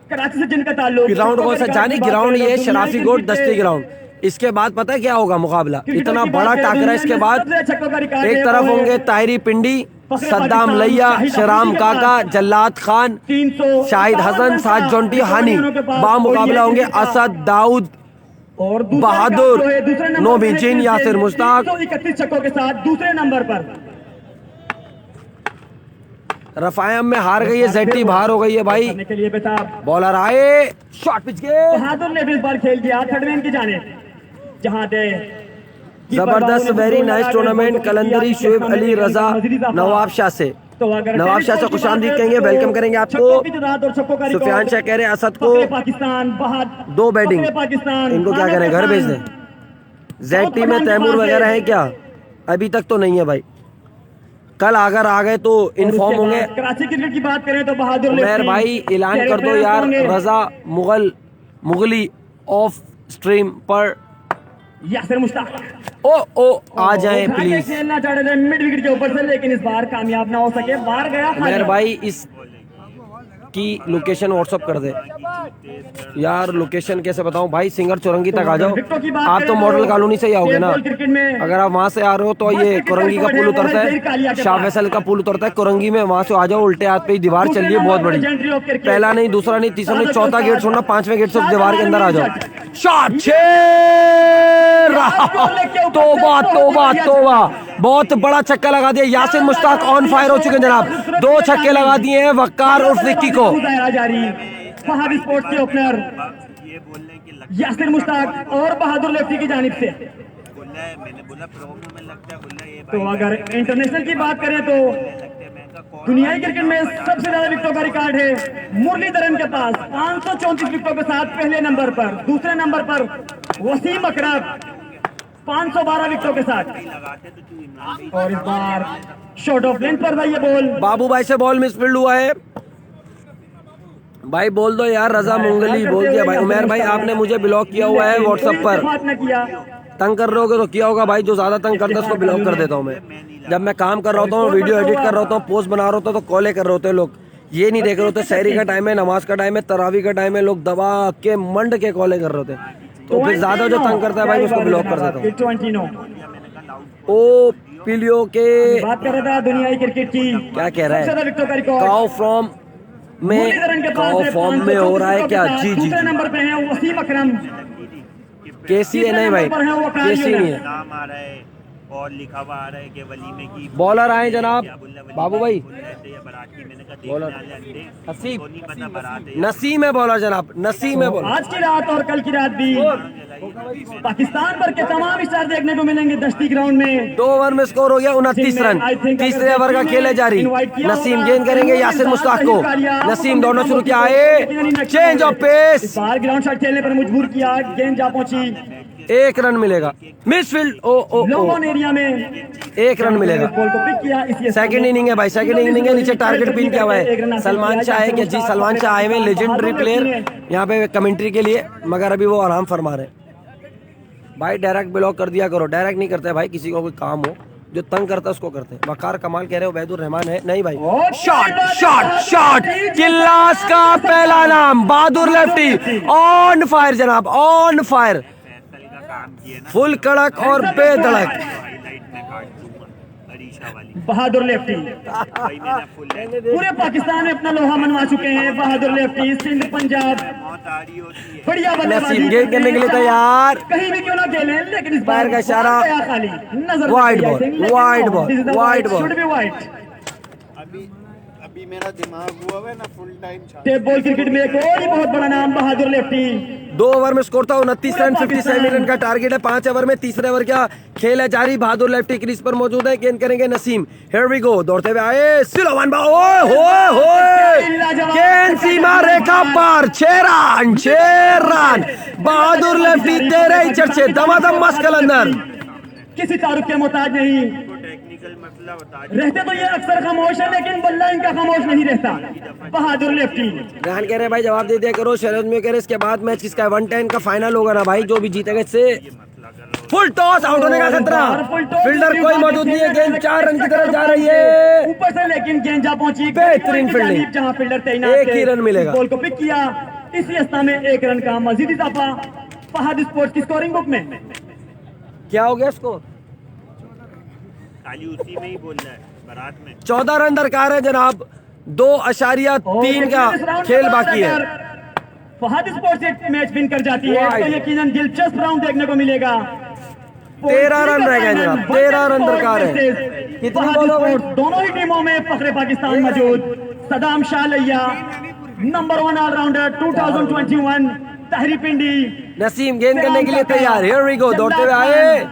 कराची से जिनका ताल्लुक, ग्राउंड कौन सा जानी? ग्राउंड ये शराफी कोट दस्ती ग्राउंड। इसके बाद पता है क्या होगा मुकाबला, इतना बड़ा टाकरा। इसके बाद एक तरफ होंगे ताहिरी पिंडी, सद्दाम लैया, शराम काका, जल्लाद खान, 300 शाहिद हसन, साथ जोंटी हानी। बा मुकाबला होंगे असद, दाऊद, और बहादुर, नोमी जिन, यासिर मुश्ताक। 31 छक्कों के साथ दूसरे नंबर पर। रफायम में हार गई है, जेटी बाहर हो गई है भाई। करने के लिए बेताब बॉलर आए, शॉट पिच गए, बहादुर ने भी इस बार खेल दिया थर्ड मैन की जाने, जहां दे जबरदस्त वेरी नाइस टूर्नामेंट। कलंदरी, शुएब अली, रजा, नवाब शाह से, तो अगर नवाब शाह से खुशामदीद कहेंगे, वेलकम करेंगे आपको। सुफियान शाह कह रहे हैं असद को पाकिस्तान बहादुर 2 बैटिंग, पाकिस्तान इनको क्या करें, घर भेज दें। जेटी में तैमूर वगैरह है क्या? अभी तक तो नहीं है भाई, कल अगर आ गए तो इन्फॉर्म होंगे। कराची क्रिकेट की बात करें तो बहादुर उमर भाई ऐलान कर दो यार, रजा मुगली ऑफ स्ट्रीम पर यासिर मुश्ताक ओ आ जाएं प्लीज। खेलना चाह रहे थे मिड विकेट के ऊपर से, लेकिन इस बार कामयाब ना हो सके, बाहर गया। उमर भाई इस की लोकेशन व्हाट्सअप कर दे यार। लोकेशन कैसे बताऊं भाई, सिंगर चौरंगी तक आ जाओ। आप तो मॉडल कॉलोनी से ही आओगे ना, अगर आप वहां से आ रहे हो तो ये कोरंगी का पुल उतरता है, शाह फैसल का पुल उतरता है कोरंगी में, वहां से आ जाओ। उल्टे हाथ पे ही दीवार चल रही है बहुत बड़ी, पहला नहीं, दूसरा नहीं, तीसरा नहीं, चौथा गेट छोड़ना, 5वें गेट से उस दीवार के अंदर आ जाओ। शॉट, 6 तोबा तोबा तोबा, बहुत बड़ा छक्का लगा दिया यासिर मुश्ताक, ऑन फायर हो चुके हैं जनाब। 2 छक्के लगा दिए हैं वक्कार उर्फ विक्की को। जारी फहाद स्पोर्ट्स के ओपनर ये बोलने की यासिर मुश्ताक और बहादुर लेफ्टी की जानिब से। बोला है, मैंने बोला प्रोग्राम में लगता है, बोला ये तो अगर इंटरनेशनल की बात करें तो दुनियाई क्रिकेट में सबसे ज्यादा विकेटों का रिकॉर्ड है मुरलीधरन के पास 534 विकेटों के साथ पहले नंबर पर। दूसरे नंबर पर वसीम अकरम 512 विकेटों के साथ। और इस बार शॉर्ट ऑफ लेंथ पर था ये बॉल। बाबू भाई से बॉल मिसफील्ड हुआ है भाई, बोल दो यार। रजा मुंगली बोल दिया भाई। उमर भाई आपने मुझे ब्लॉक किया हुआ है व्हाट्सएप पर, तंग कर रहे होगे तो किया होगा भाई। जो ज्यादा तंग करता है उसको ब्लॉक कर देता हूँ मैं। जब मैं काम कर रहा होता हूँ, वीडियो एडिट कर रहा होता हूँ, पोस्ट बना रहा होता हूँ, तो कॉलें कर रहे होते हैं लोग, ये नहीं देख रहे होते सहरी का टाइम है, नमाज का टाइम है, तरावी का टाइम है, लोग दबा के मंड के कॉलें कर रहे होते हैं। तो फिर ज्यादा जो तंग करता है भाई उसको ब्लॉक कर देता हूँ। ओ पिलियो के बात कर रहा था दुनियाई क्रिकेट की, क्या कह रहा है, काउ फ्रॉम में, काउ फॉर्म में हो रहा है क्या? जी जी, नंबर पे है वसीम अकरम। केसी है नहीं भाई, केसी नहीं है। नाम आ रहा है और लिखा हुआ आ रहा है कि वलीमे की बॉलर आए जनाब, क्या बोला बाबू भाई बॉलर नसीम है बॉलर जनाब, नसीम है बॉलर। आज की रात और कल की रात भी पाकिस्तान भर के तमाम स्टार देखने को मिलेंगे दश्ती ग्राउंड में। 2 ओवर में स्कोर हो गया 29 रन। तीसरे ओवर का खेल है जारी। नसीम गेंद करेंगे यासिर मुश्ताक को। नसीम दौड़ना शुरू किया है, चेंज ऑफ पेस, बाहर ग्राउंड शॉट खेलने पर मजबूर किया, गेंद जा पहुंची, 1 रन मिलेगा। मिसफील्ड ओ लॉन्ग ऑन एरिया में 1 रन मिलेगा। बॉल को पिक किया। इसी सेकंड इनिंग है भाई, सेकंड इनिंग है। नीचे टारगेट पिन किया हुआ है। सलमान शाह है कि जी सलमान शाह आए हुए लेजेंडरी प्लेयर यहाँ पे कमेंट्री के लिए, मगर अभी वो आराम फरमा रहे हैं। भाई डायरेक्ट ब्लॉक कर दिया करो, डायरेक्ट नहीं करते भाई, किसी को कोई काम हो जो तंग करता है उसको करते हैं। वकार कमाल कह रहे हो, वैदुर रहमान है नहीं भाई। शॉट शॉट शॉट, किल्लास का पहला नाम, बहादुर लेफ्टी ऑन फायर जनाब, ऑन फायर, फुल कड़क और बेधड़क। बहादुर लेफ्टी पूरे पाकिस्तान में अपना लोहा मनवा चुके हैं। बहादुर लेफ्टी सिंध पंजाब बढ़िया बल्लेबाजी, नसीम गेंद करने के लिए तैयार, कहीं भी क्यों ना खेलें, लेकिन इस पैर का इशारा, खाली नजर wide ball, wide ball, wide ball. अभी मेरा दिमाग हुआ है ना full time tape ball cricket में एक और ही बहुत बड़ा नाम बहादुर लेफ्टी। 2 ओवर में स्कोर था 29 रन, 57 रन का टारगेट है। 5 ओवर में तीसरे ओवर का खेल है जारी। बहादुर लेफ्टी क्रीज पर मौजूद है, गेंद करेंगे नसीम। हियर वी गो, दौड़ते हुए आए, स्लो वन बॉल, ओए होए होए, गेंद सीमा रेखा पार, 6 रन, 6 रन। बहादुर लेफ्टी तेरे ही चर्चे, दमादम मस्कल अंदर, किसी तारुफ के मोहताज नहीं टेक्निकल मसला बता रहते तो ये अक्सर खामोश है, लेकिन बल्ला इनका खामोश नहीं रहता। बहादुर लेफ्टी रेहान कह रहे हैं भाई जवाब दे दिया करो। शरद में कह रहे इसके बाद मैच किसका है, 110 का फाइनल होगा ना भाई, जो भी जीतेगा इससे फुल टॉस, आउट होने का खतरा, फील्डर कोई मौजूद नहीं है, गेंद 4 रन की तरफ जा रही है। ऊपर से लेकिन गेंद जा पहुंची बेहतरीन फील्डिंग, जहां फील्डर तैनात, 1 ही रन मिलेगा। बॉल को पिक किया, इसी अवस्था में 1 रन का मजीद इजाफा फहद स्पोर्ट्स की स्कोरिंग बुक में। क्या हो गया स्कोर, खाली उसी में ही बोल रहा है बारात में। 14 रन दरकार है जनाब, 2.3 का खेल बाकी है। फहद स्पोर्ट्स एक मैच विन कर जाती है तो यकीनन दिलचस्प राउंड देखने को मिलेगा। 13 रन रह गए जनाब, 13 रन दरकार है। कितनी बॉल हो गई? दोनों ही टीमों में फखरे पाकिस्तान मौजूद। सदाम शाह लैया नंबर 1 ऑलराउंडर 2021 तहरी पिंडी। नसीम गेंद करने के लिए तैयार, हियर वी गो, दौड़ते हुए आए,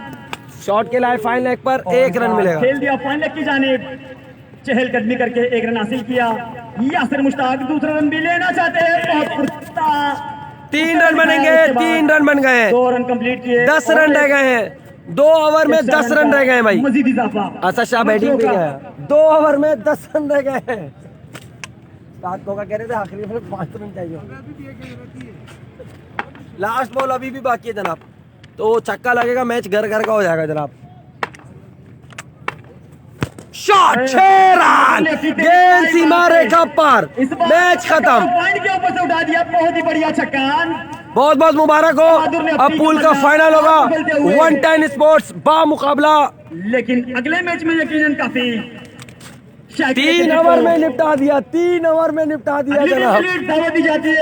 शॉट के लाए फाइन लेग पर, 1 रन मिलेगा। खेल दिया फाइन लेग की जानिब, चहलकदमी करके 1 रन हासिल किया। यासिर मुश्ताक दूसरा रन भी लेना चाहते हैं, बहुत 3 रन बनेंगे, 3 रन बन गए हैं, 2 रन कंप्लीट किए, 10 रन रह गए हैं। 2 ओवर में 10 रन रह गए हैं भाई। मजीद इजाफा असद शाह बैटिंग पे गया, 2 ओवर में 10 रन रह गए हैं। रात को का कह रहे थे आखिरी में 5 रन चाहिए। लास्ट बॉल अभी भी बाकी है जनाब, तो छक्का लगेगा, मैच घर घर का हो जाएगा जनाब। शॉट, 6 रन, गेंद सीमा रेखा पार, मैच खत्म। पॉइंट के ऊपर से उठा दिया, बहुत ही बढ़िया छक्का। बहुत बहुत मुबारक हो, अब पूल का फाइनल होगा। 110 स्पोर्ट्स बामुकाबला, लेकिन अगले मैच में यकीनन काफी 3 ओवर में निपटा दिया, 3 ओवर में निपटा दिया जनाब। दावत दी जाती है।